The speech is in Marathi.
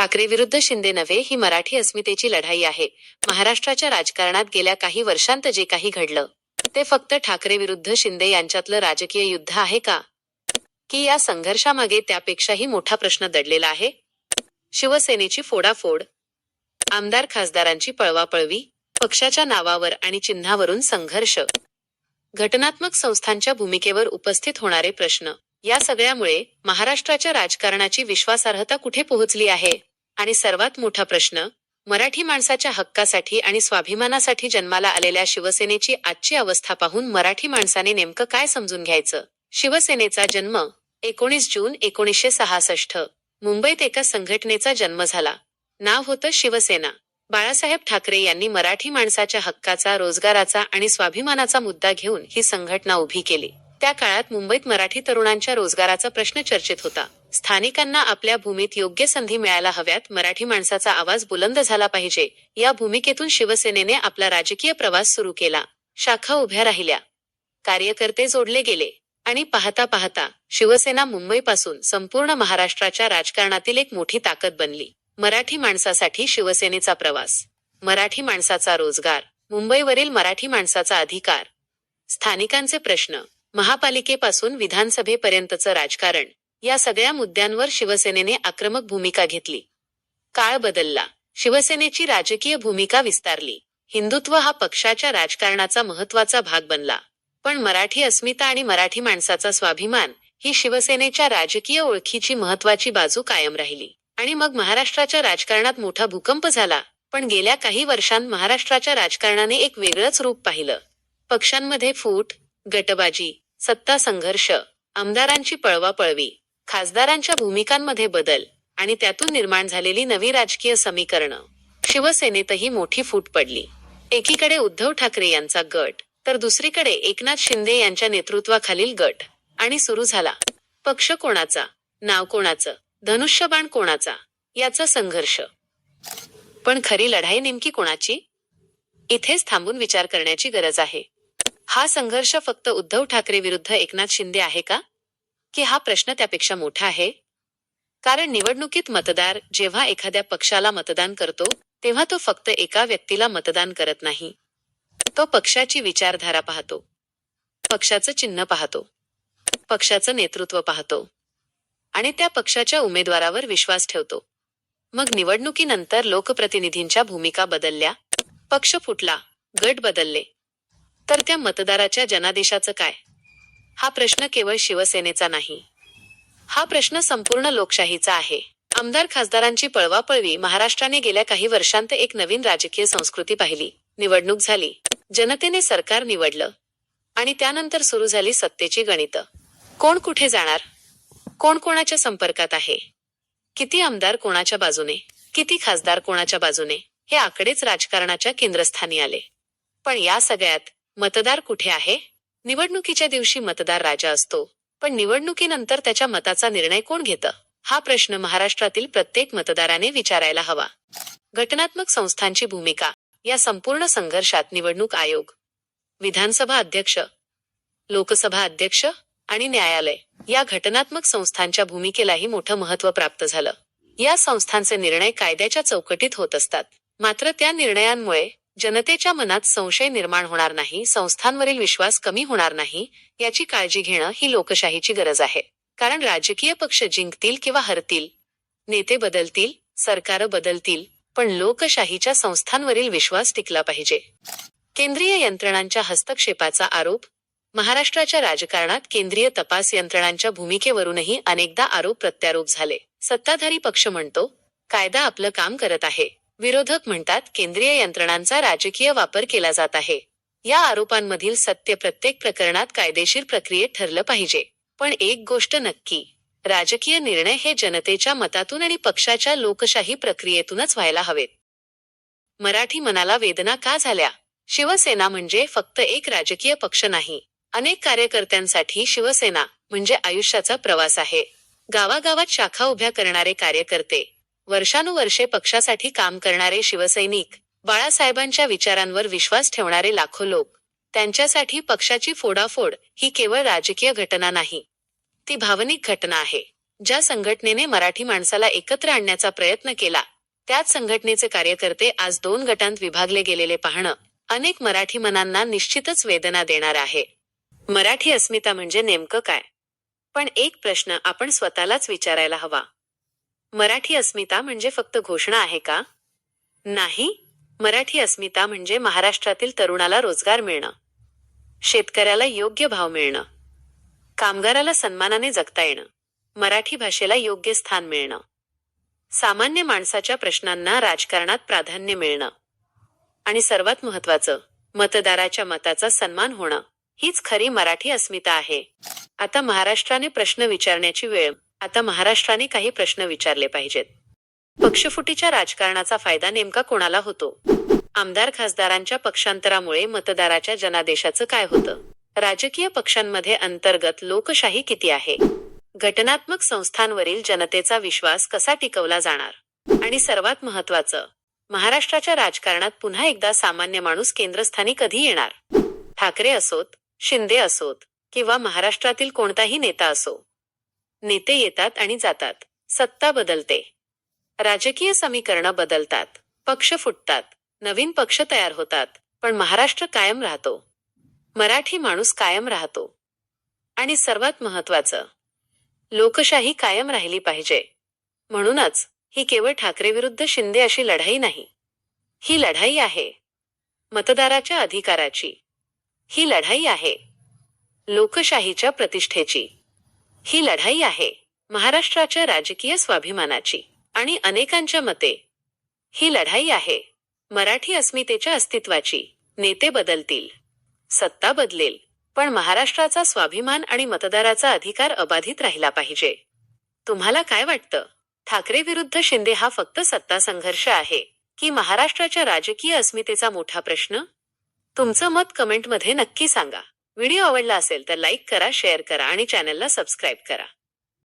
ठाकरे विरुद्ध शिंदे नव्हे, ही मराठी अस्मितेची लढाई आहे. महाराष्ट्राच्या राजकारणात गेल्या काही वर्षांत जे काही घडलं ते फक्त ठाकरे विरुद्ध शिंदे यांच्यातलं राजकीय युद्ध आहे का, की या संघर्षामागे त्यापेक्षाही मोठा प्रश्न दडलेला आहे? शिवसेनेची फोडाफोड, आमदार खासदारांची पळवापळवी, पक्षाच्या नावावर आणि चिन्हावरून संघर्ष, घटनात्मक संस्थांच्या भूमिकेवर उपस्थित होणारे प्रश्न, या सगळ्यामुळे महाराष्ट्राच्या राजकारणाची विश्वासार्हता कुठे पोहोचली आहे? आणि सर्वात मोठा प्रश्न, मराठी माणसाच्या हक्कासाठी आणि स्वाभिमानासाठी जन्माला आलेल्या शिवसेनेची आजची अवस्था पाहून मराठी माणसाने नेमकं काय समजून घ्यायचं? शिवसेनेचा जन्म 19 जून 1966. मुंबईत एका संघटनेचा जन्म झाला. नाव होतं शिवसेना. बाळासाहेब ठाकरे यांनी मराठी माणसाच्या हक्काचा, रोजगाराचा आणि स्वाभिमानाचा मुद्दा घेऊन ही संघटना उभी केली. त्या काळात मुंबईत मराठी तरुणांच्या रोजगाराचा प्रश्न चर्चेत होता. स्थानिकांना आपल्या भूमीत योग्य संधी मिळायला हव्यात, मराठी माणसाचा आवाज बुलंद झाला पाहिजे, या भूमिकेतून शिवसेनेने आपला राजकीय प्रवास सुरू केला. शाखा उभ्या राहिल्या, कार्यकर्ते जोडले गेले आणि पाहता पाहता शिवसेना मुंबईपासून संपूर्ण महाराष्ट्राच्या राजकारणातील एक मोठी ताकद बनली. मराठी माणसासाठी शिवसेनेचा प्रवास, मराठी माणसाचा रोजगार, मुंबईवरील मराठी माणसाचा अधिकार, स्थानिकांचे प्रश्न, महापालिकेपासून विधानसभेपर्यंतचं राजकारण, या सगळ्या मुद्द्यांवर शिवसेनेने आक्रमक भूमिका घेतली. काळ बदलला, शिवसेनेची राजकीय भूमिका विस्तारली. हिंदुत्व हा पक्षाच्या राजकारणाचा महत्वाचा भाग बनला. पण मराठी अस्मिता आणि मराठी माणसाचा स्वाभिमान ही शिवसेनेच्या राजकीय ओळखीची महत्वाची बाजू कायम राहिली. आणि मग महाराष्ट्राच्या राजकारणात मोठा भूकंप झाला. पण गेल्या काही वर्षांत महाराष्ट्राच्या राजकारणाने एक वेगळंच रूप पाहिलं. पक्षांमध्ये फूट, गटबाजी, सत्ता संघर्ष, आमदारांची पळवापळवी, खासदारांच्या भूमिकांमध्ये बदल आणि त्यातून निर्माण झालेली नवी राजकीय समीकरणं. शिवसेनेतही मोठी फूट पडली. एकीकडे उद्धव ठाकरे यांचा गट, तर दुसरीकडे एकनाथ शिंदे यांच्या नेतृत्वाखालील गट. आणि सुरू झाला पक्ष कोणाचा, नाव कोणाचं, धनुष्यबाण कोणाचा, याचा संघर्ष. पण खरी लढाई नेमकी कोणाची? इथेच थांबून विचार करण्याची गरज आहे. हा संघर्ष फक्त उद्धव ठाकरे विरुद्ध एकनाथ शिंदे आहे का? की हा प्रश्न त्यापेक्षा मोठा आहे? कारण निवडणुकीत मतदार जेव्हा एखाद्या पक्षाला मतदान करतो, तेव्हा तो फक्त एका व्यक्तीला मतदान करत नाही. तो पक्षाची विचारधारा पाहतो, पक्षाचं चिन्ह पाहतो, पक्षाचं नेतृत्व पाहतो आणि त्या पक्षाच्या उमेदवारावर विश्वास ठेवतो. मग निवडणुकीनंतर लोकप्रतिनिधींच्या भूमिका बदलल्या, पक्ष फुटला, गट बदलले, तर त्या मतदाराच्या जनादेशाचं काय? हा प्रश्न केवळ शिवसेनेचा नाही, हा प्रश्न संपूर्ण लोकशाहीचा आहे. आमदार खासदारांची पळवापळवी, महाराष्ट्राने गेल्या काही वर्षांत एक नवीन राजकीय संस्कृती पाहिली. निवडणूक झाली, जनतेने सरकार निवडलं आणि त्यानंतर सुरू झाली सत्तेची गणितं. कोण कुठे जाणार, कोण कोणाच्या संपर्कात आहे, किती आमदार कोणाच्या बाजूने, किती खासदार कोणाच्या बाजूने, हे आकडेच राजकारणाच्या केंद्रस्थानी आले. पण या सगळ्यात मतदार कुठे आहे? निवडणुकीच्या दिवशी मतदार राजा असतो, पण निवडणुकीनंतर त्याच्या मताचा निर्णय कोण घेतं? हा प्रश्न महाराष्ट्रातील प्रत्येक मतदाराने विचारायला हवा. घटनात्मक संस्थांची भूमिका, या संपूर्ण संघर्षात निवडणूक आयोग, विधानसभा अध्यक्ष, लोकसभा अध्यक्ष आणि न्यायालय, या घटनात्मक संस्थांच्या भूमिकेलाही मोठं महत्त्व प्राप्त झालं. या संस्थांचे निर्णय कायद्याच्या चौकटीत होत असतात. मात्र त्या निर्णयांमुळे जनतेच्या मनात संशय निर्माण होणार नाही, संस्थांवरील विश्वास कमी होणार नाही, याची काळजी घेणं ही लोकशाहीची गरज आहे. कारण राजकीय पक्ष जिंकतील किंवा हरतील, नेते बदलतील, सरकार बदलतील, पण लोकशाहीच्या संस्थांवरील विश्वास टिकला पाहिजे. केंद्रीय यंत्रणांच्या हस्तक्षेपाचा आरोप, महाराष्ट्राच्या राजकारणात केंद्रीय तपास यंत्रणांच्या भूमिकेवरूनही अनेकदा आरोप प्रत्यारोप झाले. सत्ताधारी पक्ष म्हणतो कायदा आपलं काम करत आहे, विरोधक म्हणतात केंद्रीय यंत्रणांचा राजकीय वापर केला जात आहे. या आरोपांमधील सत्य प्रत्येक प्रकरणात कायदेशीर प्रक्रियेत ठरलं पाहिजे. पण एक गोष्ट नक्की, राजकीय निर्णय हे जनतेच्या मतातून आणि पक्षाच्या लोकशाही प्रक्रियेतूनच व्हायला हवेत. मराठी मनाला वेदना का झाल्या? शिवसेना म्हणजे फक्त एक राजकीय पक्ष नाही, अनेक कार्यकर्त्यांसाठी शिवसेना म्हणजे आयुष्याचा प्रवास आहे. गावागावात शाखा उभ्या करणारे कार्यकर्ते, वर्षानुवर्षे पक्षासाठी काम करणारे शिवसैनिक, बाळासाहेबांच्या विचारांवर विश्वास ठेवणारे लाखो लोक, त्यांच्यासाठी पक्षाची फोडाफोड ही केवळ राजकीय घटना नाही, ती भावनिक घटना आहे. ज्या संघटनेने मराठी माणसाला एकत्र आणण्याचा प्रयत्न केला, त्याच संघटनेचे कार्यकर्ते आज 2 गटांत विभागले गेलेले पाहणं अनेक मराठी मनांना निश्चितच वेदना देणार आहे. मराठी अस्मिता म्हणजे नेमकं काय? पण एक प्रश्न आपण स्वतःलाच विचारायला हवा. मराठी अस्मिता म्हणजे फक्त घोषणा आहे का? नाही. मराठी अस्मिता म्हणजे महाराष्ट्रातील तरुणाला रोजगार मिळणं, शेतकऱ्याला योग्य भाव मिळणं, कामगाराला सन्मानाने जगता येणं, मराठी भाषेला योग्य स्थान मिळणं, सामान्य माणसाच्या प्रश्नांना राजकारणात प्राधान्य मिळणं आणि सर्वात महत्त्वाचं, मतदाराच्या मताचा सन्मान होणं, हीच खरी मराठी अस्मिता आहे. आता महाराष्ट्राने प्रश्न विचारण्याची वेळ. आता महाराष्ट्राने काही प्रश्न विचारले पाहिजेत. पक्षफुटीच्या राजकारणाचा फायदा नेमका कोणाला होतो? आमदार खासदारांच्या पक्षांतरामुळे मतदाराच्या जनादेशाचं काय होतं? राजकीय पक्षांमध्ये अंतर्गत लोकशाही किती आहे? घटनात्मक संस्थांवरील जनतेचा विश्वास कसा टिकवला जाणार? आणि सर्वात महत्त्वाचं, महाराष्ट्राच्या राजकारणात पुन्हा एकदा सामान्य माणूस केंद्रस्थानी कधी येणार? ठाकरे असोत, शिंदे असोत किंवा महाराष्ट्रातील कोणताही नेता असो, नेते येतात आणि जातात, सत्ता बदलते, राजकीय समीकरणं बदलतात, पक्ष फुटतात, नवीन पक्ष तयार होतात, पण महाराष्ट्र कायम राहतो, मराठी माणूस कायम राहतो. आणि सर्वात महत्त्वाचं, लोकशाही कायम राहिली पाहिजे. म्हणूनच ही केवळ ठाकरे विरुद्ध शिंदे अशी लढाई नाही. ही लढाई आहे मतदाराच्या अधिकाराची. ही लढाई आहे लोकशाहीच्या प्रतिष्ठेची. ही लढाई आहे महाराष्ट्राच्या राजकीय स्वाभिमानाची. आणि अनेकांच्या मते ही लढाई आहे मराठी अस्मितेच्या अस्तित्वाची. नेते बदलतील, सत्ता बदलेल, पण महाराष्ट्राचा स्वाभिमान आणि मतदाराचा अधिकार अबाधित राहिला पाहिजे. तुम्हाला काय वाटतं? ठाकरे विरुद्ध शिंदे हा फक्त सत्ता संघर्ष आहे की महाराष्ट्राच्या राजकीय अस्मितेचा मोठा प्रश्न? तुमचं मत कमेंटमध्ये नक्की सांगा. व्हिडिओ आवडला असेल तर लाईक करा, शेअर करा आणि चॅनलला सबस्क्राईब करा.